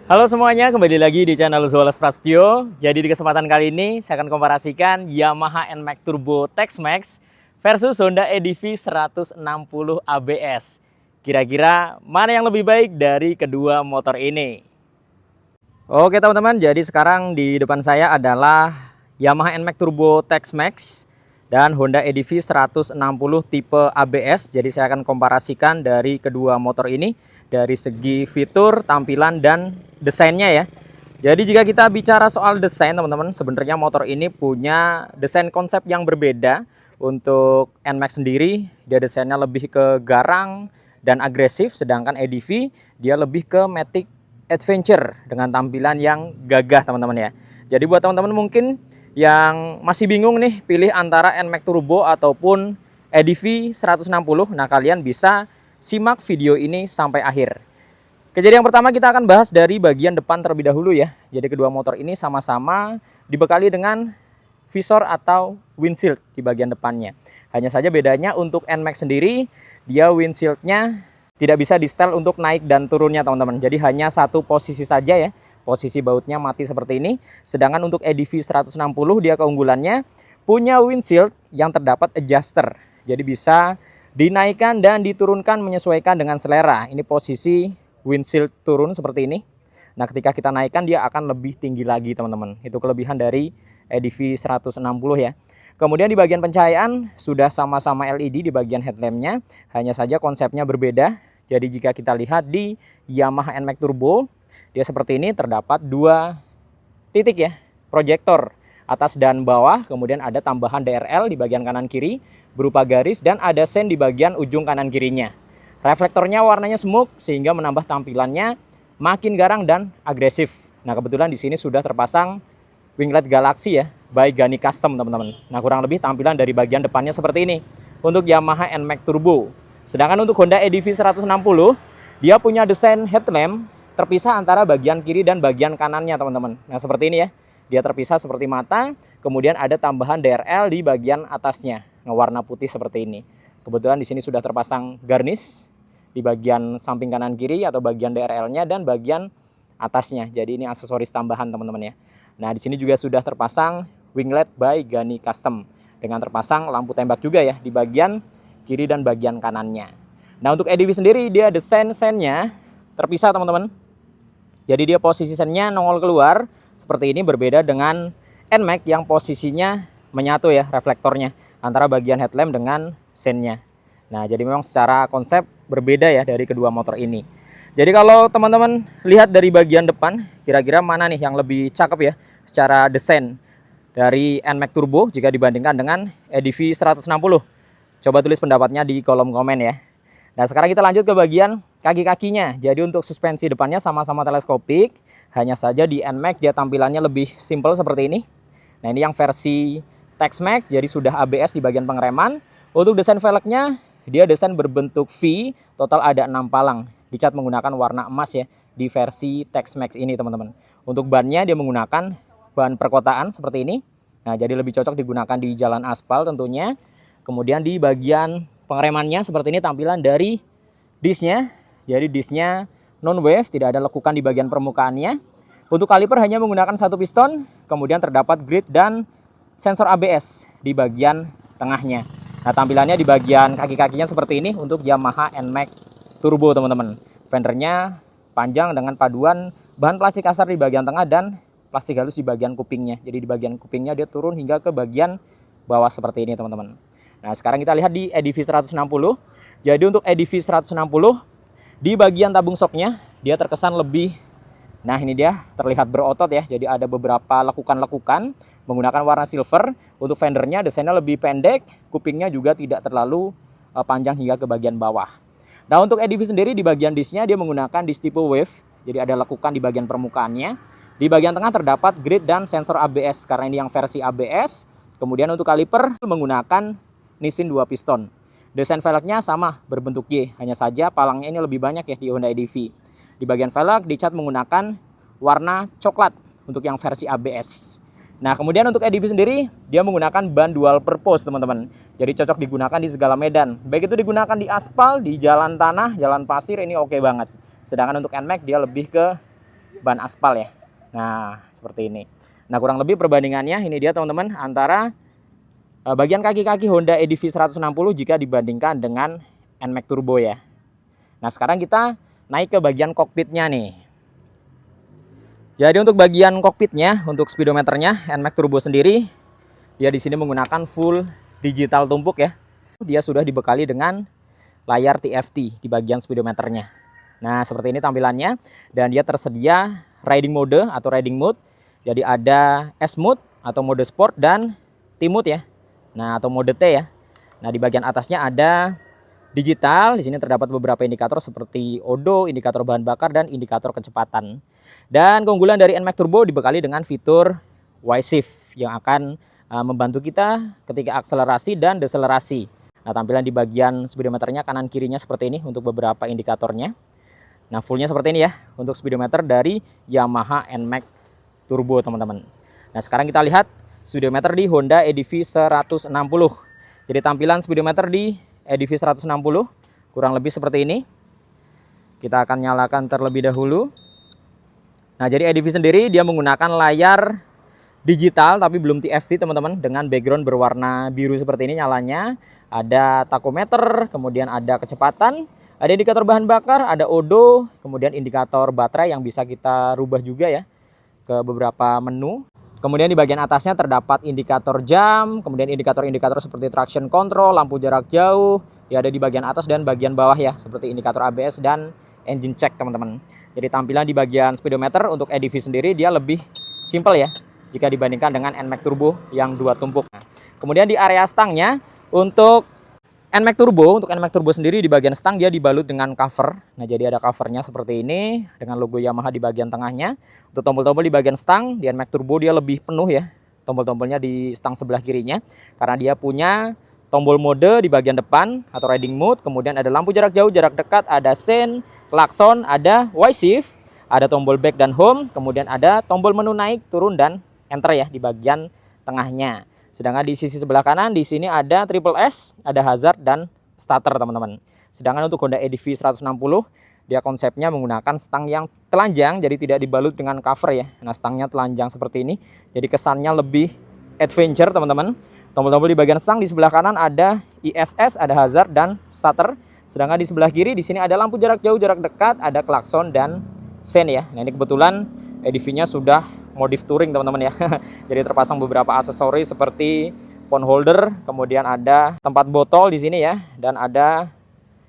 Halo semuanya, kembali lagi di channel Zuales Prasetyo. Jadi di kesempatan kali ini saya akan komparasikan Yamaha NMAX Turbo Tex-Max versus Honda EDV 160 ABS. Kira-kira mana yang lebih baik dari kedua motor ini? Oke teman-teman, jadi sekarang di depan saya adalah Yamaha NMAX Turbo Tex-Max dan Honda EDV 160 tipe ABS. Jadi saya akan komparasikan dari kedua motor ini dari segi fitur, tampilan, dan desainnya ya. Jadi jika kita bicara soal desain teman-teman, sebenarnya motor ini punya desain konsep yang berbeda. Untuk NMAX sendiri dia desainnya lebih ke garang dan agresif, sedangkan EDV dia lebih ke Matic Adventure dengan tampilan yang gagah teman-teman ya. Jadi buat teman-teman mungkin yang masih bingung nih pilih antara NMAX Turbo ataupun EDV 160, nah kalian bisa simak video ini sampai akhir. Kejadian yang pertama kita akan bahas dari bagian depan terlebih dahulu ya. Jadi kedua motor ini sama-sama dibekali dengan visor atau windshield di bagian depannya. Hanya saja bedanya untuk NMAX sendiri dia windshieldnya tidak bisa di setel untuk naik dan turunnya teman-teman. Jadi hanya satu posisi saja ya. Posisi bautnya mati seperti ini. Sedangkan untuk EDV 160 dia keunggulannya punya windshield yang terdapat adjuster. Jadi bisa dinaikkan dan diturunkan menyesuaikan dengan selera. Ini posisi windshield turun seperti ini. Nah ketika kita naikkan dia akan lebih tinggi lagi teman-teman. Itu kelebihan dari EDV 160 ya. Kemudian di bagian pencahayaan sudah sama-sama LED di bagian headlampnya. Hanya saja konsepnya berbeda. Jadi jika kita lihat di Yamaha NMAX Turbo dia seperti ini, terdapat dua titik ya, proyektor atas dan bawah. Kemudian ada tambahan DRL di bagian kanan kiri berupa garis dan ada sen di bagian ujung kanan kirinya. Reflektornya warnanya smoke sehingga menambah tampilannya makin garang dan agresif. Nah kebetulan di sini sudah terpasang winglet Galaxy ya, by Gani Custom teman-teman. Nah kurang lebih tampilan dari bagian depannya seperti ini untuk Yamaha NMAX Turbo. Sedangkan untuk Honda EDV 160 dia punya desain headlamp terpisah antara bagian kiri dan bagian kanannya teman-teman. Nah seperti ini ya, dia terpisah seperti mata. Kemudian ada tambahan DRL di bagian atasnya, warna putih seperti ini. Kebetulan di sini sudah terpasang garnish di bagian samping kanan kiri atau bagian DRL-nya dan bagian atasnya. Jadi ini aksesoris tambahan teman-teman ya. Nah di sini juga sudah terpasang winglet by Gani Custom dengan terpasang lampu tembak juga ya di bagian kiri dan bagian kanannya. Nah untuk EDV sendiri dia desain sennya terpisah teman-teman. Jadi dia posisi sennya nongol keluar seperti ini, berbeda dengan NMAX yang posisinya menyatu ya reflektornya antara bagian headlamp dengan sennya. Nah jadi memang secara konsep berbeda ya dari kedua motor ini. Jadi kalau teman-teman lihat dari bagian depan, kira-kira mana nih yang lebih cakep ya secara desain dari NMAX Turbo jika dibandingkan dengan EDV 160? Coba tulis pendapatnya di kolom komen ya. Nah sekarang kita lanjut ke bagian kaki-kakinya. Jadi untuk suspensi depannya sama-sama teleskopik. Hanya saja di NMAX dia tampilannya lebih simple seperti ini. Nah ini yang versi Tex-Max, jadi sudah ABS di bagian pengereman. Untuk desain velgnya dia desain berbentuk V, total ada 6 palang. Dicat menggunakan warna emas ya di versi Tex-Max ini teman-teman. Untuk bannya dia menggunakan ban perkotaan seperti ini. Nah jadi lebih cocok digunakan di jalan aspal tentunya. Kemudian di bagian pengeremannya seperti ini tampilan dari disnya. Jadi disnya non wave, tidak ada lekukan di bagian permukaannya. Untuk kaliper hanya menggunakan satu piston. Kemudian terdapat grid dan sensor ABS di bagian tengahnya. Nah tampilannya di bagian kaki-kakinya seperti ini untuk Yamaha NMAX Turbo teman-teman. Fendernya panjang dengan paduan bahan plastik kasar di bagian tengah dan plastik halus di bagian kupingnya. Jadi di bagian kupingnya dia turun hingga ke bagian bawah seperti ini teman-teman. Nah sekarang kita lihat di EDV 160. Jadi untuk EDV 160 di bagian tabung shocknya dia terkesan lebih, nah ini dia terlihat berotot ya. Jadi ada beberapa lekukan-lekukan menggunakan warna silver. Untuk fendernya desainnya lebih pendek, kupingnya juga tidak terlalu panjang hingga ke bagian bawah. Nah untuk EDV sendiri di bagian disnya dia menggunakan dis tipe wave. Jadi ada lekukan di bagian permukaannya. Di bagian tengah terdapat grid dan sensor ABS karena ini yang versi ABS. Kemudian untuk kaliper menggunakan Nissin 2 piston. Desain velgnya sama berbentuk Y, hanya saja palangnya ini lebih banyak ya di Honda EDV. Di bagian velg dicat menggunakan warna coklat untuk yang versi ABS. Nah kemudian untuk EDV sendiri dia menggunakan ban dual purpose teman-teman. Jadi cocok digunakan di segala medan. Baik itu digunakan di aspal, di jalan tanah, jalan pasir, ini oke banget. Sedangkan untuk NMAX dia lebih ke ban aspal ya. Nah, seperti ini. Nah, kurang lebih perbandingannya ini dia teman-teman antara bagian kaki-kaki Honda EDV 160 jika dibandingkan dengan NMAX Turbo ya. Nah, sekarang kita naik ke bagian kokpitnya nih. Jadi untuk bagian kokpitnya, untuk speedometernya NMAX Turbo sendiri, dia di sini menggunakan full digital tumpuk ya. Dia sudah dibekali dengan layar TFT di bagian speedometernya. Nah, seperti ini tampilannya, dan dia tersedia riding mode atau riding mode. Jadi ada S mode atau mode sport dan T mode ya. Nah, atau mode T ya. Nah, di bagian atasnya ada digital. Di sini terdapat beberapa indikator seperti odo, indikator bahan bakar, dan indikator kecepatan. Dan keunggulan dari NMAX Turbo dibekali dengan fitur Y-Shift yang akan membantu kita ketika akselerasi dan deselerasi. Nah, tampilan di bagian speedometernya kanan kirinya seperti ini untuk beberapa indikatornya. Nah, fullnya seperti ini ya untuk speedometer dari Yamaha NMAX Turbo teman-teman. Nah, sekarang kita lihat speedometer di Honda EDV 160. Jadi tampilan speedometer di EDV 160 kurang lebih seperti ini. Kita akan nyalakan terlebih dahulu. Nah, jadi EDV sendiri dia menggunakan layar digital tapi belum TFT teman-teman, dengan background berwarna biru seperti ini nyalanya. Ada tachometer, kemudian ada kecepatan, ada indikator bahan bakar, ada odo, kemudian indikator baterai yang bisa kita rubah juga ya ke beberapa menu. Kemudian di bagian atasnya terdapat indikator jam, kemudian indikator-indikator seperti traction control, lampu jarak jauh, ya ada di bagian atas dan bagian bawah ya, seperti indikator ABS dan engine check teman-teman. Jadi tampilan di bagian speedometer untuk EDV sendiri dia lebih simple ya jika dibandingkan dengan NMAX Turbo yang 2 tumpuk. Nah, kemudian di area stangnya untuk NMAX Turbo sendiri di bagian stang dia dibalut dengan cover. Nah, jadi ada covernya seperti ini dengan logo Yamaha di bagian tengahnya. Untuk tombol-tombol di bagian stang di NMAX Turbo dia lebih penuh ya. Tombol-tombolnya di stang sebelah kirinya karena dia punya tombol mode di bagian depan atau riding mode, kemudian ada lampu jarak jauh, jarak dekat, ada sen, klakson, ada Y-Shift, ada tombol back dan home, kemudian ada tombol menu naik, turun dan enter ya di bagian tengahnya. Sedangkan di sisi sebelah kanan di sini ada triple S, ada hazard dan starter teman-teman. Sedangkan untuk Honda EDV 160 dia konsepnya menggunakan stang yang telanjang, jadi tidak dibalut dengan cover ya. Nah, stangnya telanjang seperti ini, jadi kesannya lebih adventure teman-teman. Tombol-tombol di bagian stang di sebelah kanan ada ISS, ada hazard dan starter. Sedangkan di sebelah kiri di sini ada lampu jarak jauh, jarak dekat, ada klakson dan sen ya. Nah, ini kebetulan EDV-nya sudah modif touring teman-teman ya. Jadi terpasang beberapa aksesoris seperti phone holder, kemudian ada tempat botol di sini ya, dan ada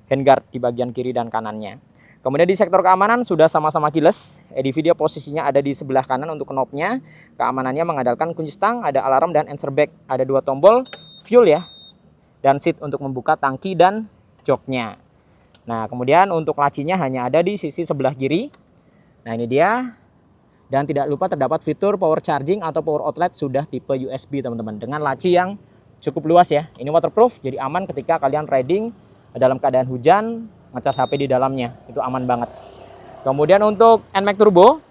handguard di bagian kiri dan kanannya. Kemudian di sektor keamanan sudah sama-sama keyless. EDV dia posisinya ada di sebelah kanan untuk knopnya. Keamanannya mengandalkan kunci stang, ada alarm dan answer back. Ada 2 tombol fuel ya, dan seat untuk membuka tangki dan joknya. Nah, kemudian untuk lacinya hanya ada di sisi sebelah kiri. Nah, ini dia. Dan tidak lupa terdapat fitur power charging atau power outlet sudah tipe USB teman-teman, dengan laci yang cukup luas ya. Ini waterproof, jadi aman ketika kalian riding dalam keadaan hujan, ngecas HP di dalamnya, itu aman banget. Kemudian untuk NMAX Turbo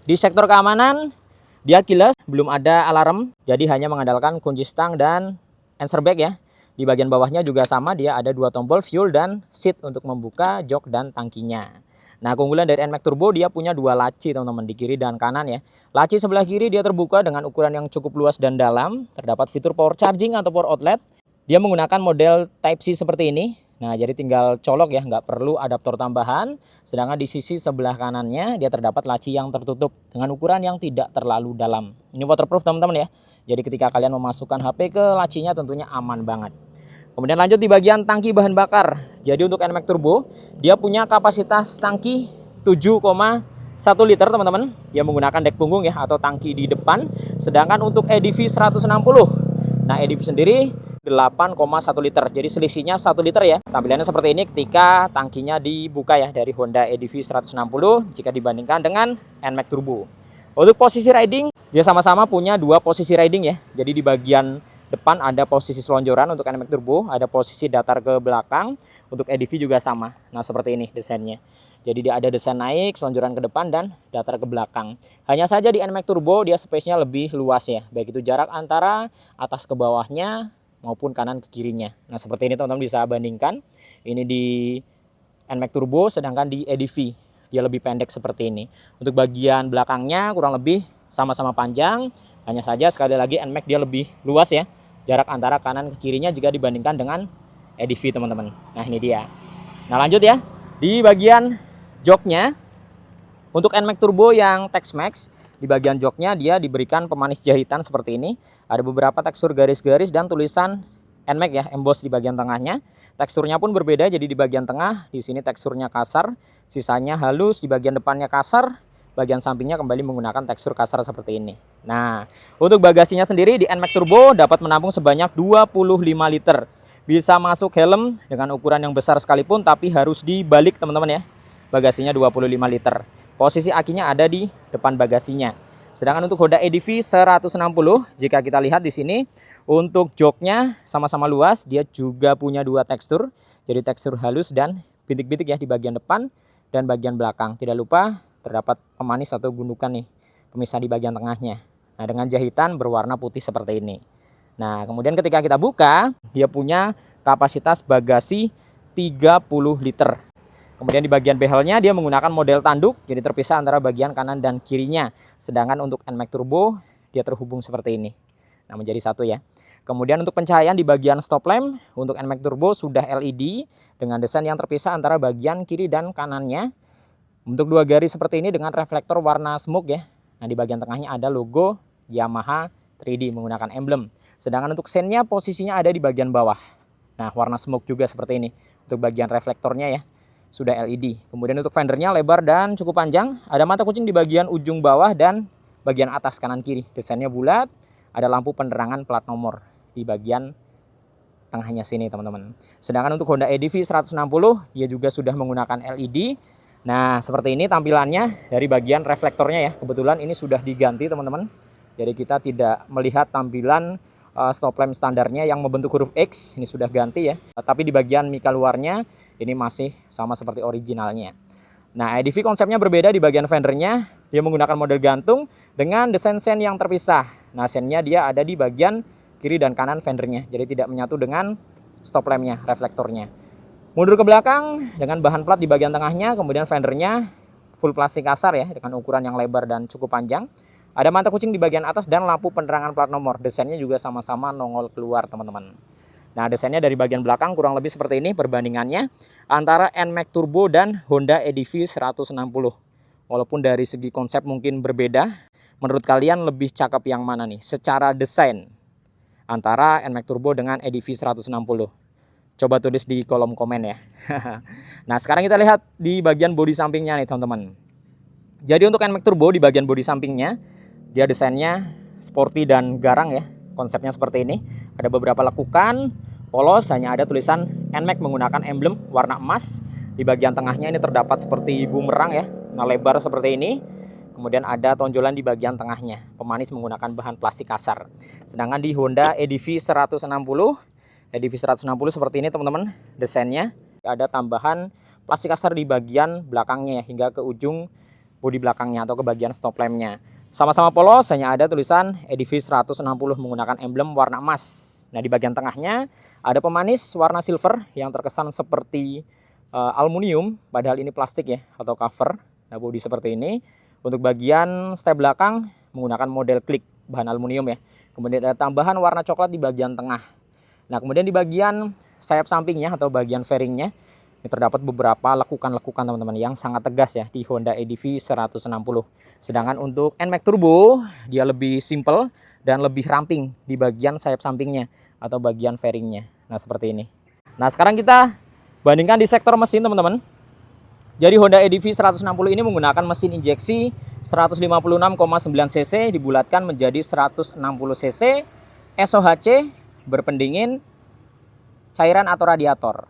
di sektor keamanan dia keyless, belum ada alarm, jadi hanya mengandalkan kunci stang dan answer back ya. Di bagian bawahnya juga sama, dia ada 2 tombol fuel dan seat untuk membuka jok dan tangkinya. Nah, keunggulan dari NMAX Turbo dia punya 2 laci teman-teman, di kiri dan kanan ya. Laci sebelah kiri dia terbuka dengan ukuran yang cukup luas dan dalam. Terdapat fitur power charging atau power outlet. Dia menggunakan model Type-C seperti ini. Nah, jadi tinggal colok ya, nggak perlu adaptor tambahan. Sedangkan di sisi sebelah kanannya dia terdapat laci yang tertutup dengan ukuran yang tidak terlalu dalam. Ini waterproof teman-teman ya. Jadi ketika kalian memasukkan HP ke lacinya tentunya aman banget. Kemudian lanjut di bagian tangki bahan bakar. Jadi untuk NMAX Turbo dia punya kapasitas tangki 7,1 liter teman-teman. Dia menggunakan dek punggung ya atau tangki di depan. Sedangkan untuk EDV 160, nah EDV sendiri 8,1 liter. Jadi selisihnya 1 liter ya. Tampilannya seperti ini ketika tangkinya dibuka ya dari Honda EDV 160 jika dibandingkan dengan NMAX Turbo. Untuk posisi riding dia sama-sama punya 2 posisi riding ya. Jadi di bagian depan ada posisi selonjoran untuk NMAX Turbo, ada posisi datar ke belakang. Untuk EDV juga sama. Nah, seperti ini desainnya. Jadi dia ada desain naik, selonjoran ke depan dan datar ke belakang. Hanya saja di NMAX Turbo dia space-nya lebih luas ya, baik itu jarak antara atas ke bawahnya maupun kanan ke kirinya. Nah, seperti ini teman-teman bisa bandingkan. Ini di NMAX Turbo sedangkan di EDV. dia lebih pendek seperti ini. Untuk bagian belakangnya kurang lebih sama-sama panjang, hanya saja sekali lagi NMAX dia lebih luas ya, jarak antara kanan ke kirinya jika dibandingkan dengan EDV teman-teman. Nah ini dia. Nah lanjut ya, di bagian joknya untuk NMAX Turbo yang Tex-Mex, di bagian joknya dia diberikan pemanis jahitan seperti ini. Ada beberapa tekstur garis-garis dan tulisan NMAX ya, emboss di bagian tengahnya. Teksturnya pun berbeda, jadi di bagian tengah di sini teksturnya kasar, sisanya halus, di bagian depannya kasar, bagian sampingnya kembali menggunakan tekstur kasar seperti ini. Nah, untuk bagasinya sendiri di NMAX Turbo dapat menampung sebanyak 25 liter. Bisa masuk helm dengan ukuran yang besar sekalipun, tapi harus dibalik teman-teman ya. Bagasinya 25 liter. Posisi akinya ada di depan bagasinya. Sedangkan untuk Honda EDV 160, jika kita lihat di sini, untuk joknya sama-sama luas, dia juga punya dua tekstur. Jadi tekstur halus dan bintik-bintik ya di bagian depan dan bagian belakang. Tidak lupa terdapat pemanis atau gundukan nih, pemisah di bagian tengahnya. Nah, dengan jahitan berwarna putih seperti ini. Nah, kemudian ketika kita buka, dia punya kapasitas bagasi 30 liter. Kemudian di bagian behelnya dia menggunakan model tanduk, jadi terpisah antara bagian kanan dan kirinya. Sedangkan untuk NMAX Turbo dia terhubung seperti ini. Nah, menjadi satu ya. Kemudian untuk pencahayaan di bagian stop lamp untuk NMAX Turbo sudah LED dengan desain yang terpisah antara bagian kiri dan kanannya. Untuk dua garis seperti ini dengan reflektor warna smoke ya. Nah, di bagian tengahnya ada logo Yamaha 3D menggunakan emblem. Sedangkan untuk sennya posisinya ada di bagian bawah. Nah, warna smoke juga seperti ini. Untuk bagian reflektornya ya, sudah LED. Kemudian untuk fendernya lebar dan cukup panjang. Ada mata kucing di bagian ujung bawah dan bagian atas kanan kiri. Desainnya bulat. Ada lampu penerangan plat nomor di bagian tengahnya sini teman-teman. Sedangkan untuk Honda EDV 160 dia juga sudah menggunakan LED. Nah seperti ini tampilannya dari bagian reflektornya ya. Kebetulan ini sudah diganti teman-teman. Jadi kita tidak melihat tampilan stop lamp standarnya yang membentuk huruf X. Ini sudah ganti ya. Tapi di bagian mika luarnya ini masih sama seperti originalnya. Nah, EDV konsepnya berbeda di bagian fendernya. Dia menggunakan model gantung dengan desain sen yang terpisah. Nah, sennya dia ada di bagian kiri dan kanan fendernya. Jadi tidak menyatu dengan stop lampnya, reflektornya. Mundur ke belakang dengan bahan plat di bagian tengahnya. Kemudian fendernya full plastik kasar ya, dengan ukuran yang lebar dan cukup panjang. Ada mata kucing di bagian atas dan lampu penerangan plat nomor. Desainnya juga sama-sama nongol keluar teman-teman. Nah, desainnya dari bagian belakang kurang lebih seperti ini perbandingannya antara NMAX Turbo dan Honda EDV 160. Walaupun dari segi konsep mungkin berbeda, menurut kalian lebih cakep yang mana nih secara desain antara NMAX Turbo dengan EDV 160? Coba tulis di kolom komen ya. Nah, sekarang kita lihat di bagian bodi sampingnya nih teman-teman. Jadi untuk NMAX Turbo di bagian bodi sampingnya, dia desainnya sporty dan garang ya. Konsepnya seperti ini. Ada beberapa lekukan, polos, hanya ada tulisan NMAX menggunakan emblem warna emas. Di bagian tengahnya ini terdapat seperti bumerang ya, nah lebar seperti ini. Kemudian ada tonjolan di bagian tengahnya, pemanis menggunakan bahan plastik kasar. Sedangkan di Honda EDV 160 seperti ini teman-teman desainnya. Ada tambahan plastik kasar di bagian belakangnya ya, hingga ke ujung bodi belakangnya atau ke bagian stop lampnya. Sama-sama polos, hanya ada tulisan EDV 160 menggunakan emblem warna emas. Nah, di bagian tengahnya ada pemanis warna silver yang terkesan seperti aluminium, padahal ini plastik ya, atau cover. Nah, bodi seperti ini. Untuk bagian step belakang menggunakan model klik bahan aluminium ya. Kemudian ada tambahan warna coklat di bagian tengah. Nah, kemudian di bagian sayap sampingnya atau bagian fairingnya ini terdapat beberapa lekukan-lekukan teman-teman yang sangat tegas ya di Honda EDV 160. Sedangkan untuk NMAX Turbo dia lebih simple dan lebih ramping di bagian sayap sampingnya atau bagian fairingnya. Nah, seperti ini. Nah, sekarang kita bandingkan di sektor mesin teman-teman. Jadi Honda EDV 160 ini menggunakan mesin injeksi 156,9 cc dibulatkan menjadi 160 cc SOHC berpendingin cairan atau radiator.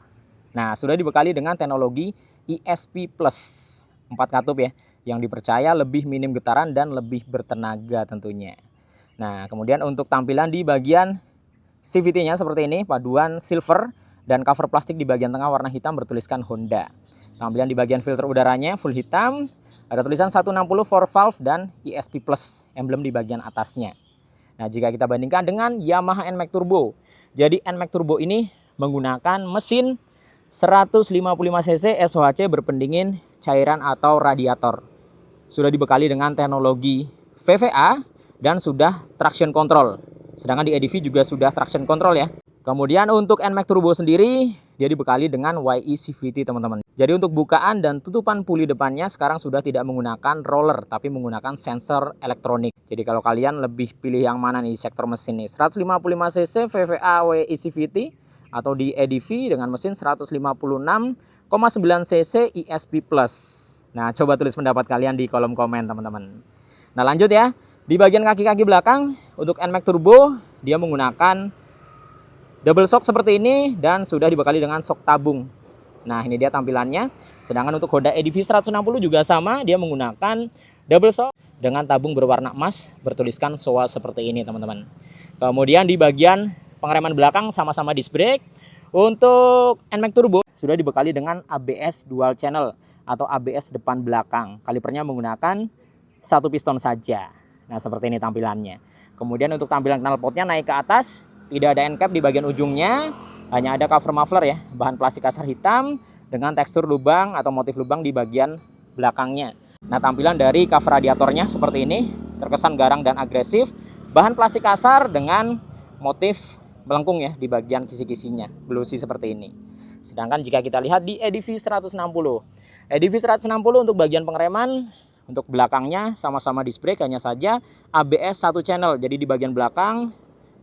Nah, sudah dibekali dengan teknologi ESP Plus 4 katup ya, yang dipercaya lebih minim getaran dan lebih bertenaga tentunya. Nah, kemudian untuk tampilan di bagian CVT-nya seperti ini, paduan silver dan cover plastik di bagian tengah warna hitam bertuliskan Honda. Tampilan di bagian filter udaranya full hitam, ada tulisan 160 4 valve dan ESP Plus, emblem di bagian atasnya. Nah, jika kita bandingkan dengan Yamaha NMAX Turbo, jadi NMAX Turbo ini menggunakan mesin 155 cc SOHC berpendingin cairan atau radiator. Sudah dibekali dengan teknologi VVA dan sudah traction control. Sedangkan di EDV juga sudah traction control ya. Kemudian untuk NMAX Turbo sendiri, dia dibekali dengan YE CVT teman-teman. Jadi untuk bukaan dan tutupan puli depannya sekarang sudah tidak menggunakan roller, tapi menggunakan sensor elektronik. Jadi kalau kalian lebih pilih yang mana nih sektor mesin nih, 155 cc VVA YE CVT atau di EDV dengan mesin 156,9 cc ESP+. Nah, coba tulis pendapat kalian di kolom komen teman-teman. Nah, lanjut ya. Di bagian kaki-kaki belakang untuk NMAX Turbo dia menggunakan double shock seperti ini dan sudah dibekali dengan shock tabung. Nah, ini dia tampilannya. Sedangkan untuk Honda EDV 160 juga sama, dia menggunakan double shock dengan tabung berwarna emas bertuliskan SOA seperti ini, teman-teman. Kemudian di bagian pengereman belakang sama-sama disc brake. Untuk NMAX Turbo sudah dibekali dengan ABS dual channel atau ABS depan belakang. Kalipernya menggunakan satu piston saja. Nah, seperti ini tampilannya. Kemudian untuk tampilan knalpotnya naik ke atas, tidak ada end cap di bagian ujungnya, hanya ada cover muffler ya, bahan plastik kasar hitam dengan tekstur lubang atau motif lubang di bagian belakangnya. Nah, tampilan dari cover radiatornya seperti ini, terkesan garang dan agresif, bahan plastik kasar dengan motif melengkung ya di bagian kisi-kisinya, glossy seperti ini. Sedangkan jika kita lihat di EDV 160. EDV 160 untuk bagian pengereman, untuk belakangnya sama-sama disc brake, hanya saja ABS satu channel. Jadi di bagian belakang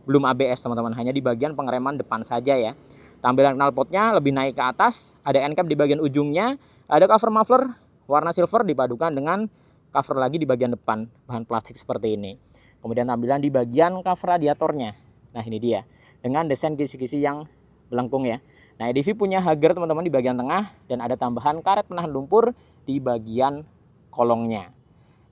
belum ABS teman-teman, hanya di bagian pengereman depan saja ya. Tampilan knalpotnya lebih naik ke atas, ada end cap di bagian ujungnya, ada cover muffler warna silver dipadukan dengan cover lagi di bagian depan, bahan plastik seperti ini. Kemudian tampilan di bagian cover radiatornya. Nah, ini dia dengan desain kisi-kisi yang melengkung ya. Nah, EDV punya hager teman-teman di bagian tengah dan ada tambahan karet penahan lumpur di bagian kolongnya.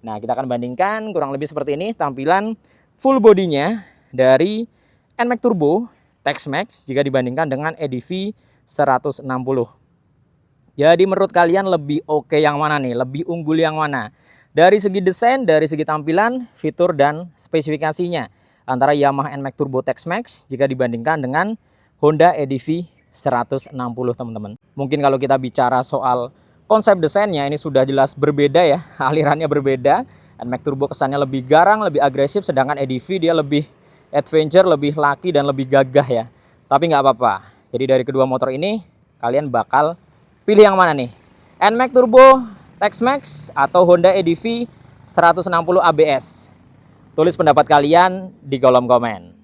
Nah, kita akan bandingkan kurang lebih seperti ini tampilan full bodinya dari NMAX Turbo Tex-Mex jika dibandingkan dengan EDV 160. Jadi menurut kalian lebih oke yang mana nih? Lebih unggul yang mana? Dari segi desain, dari segi tampilan, fitur dan spesifikasinya antara Yamaha NMAX Turbo Tex-Mex jika dibandingkan dengan Honda EDV 160 teman-teman. Mungkin kalau kita bicara soal konsep desainnya ini sudah jelas berbeda ya, alirannya berbeda. NMAX Turbo kesannya lebih garang, lebih agresif, sedangkan EDV dia lebih adventure, lebih laki dan lebih gagah ya. Tapi nggak apa-apa. Jadi dari kedua motor ini kalian bakal pilih yang mana nih? NMAX Turbo Tex-Mex atau Honda EDV 160 ABS? Tulis pendapat kalian di kolom komen.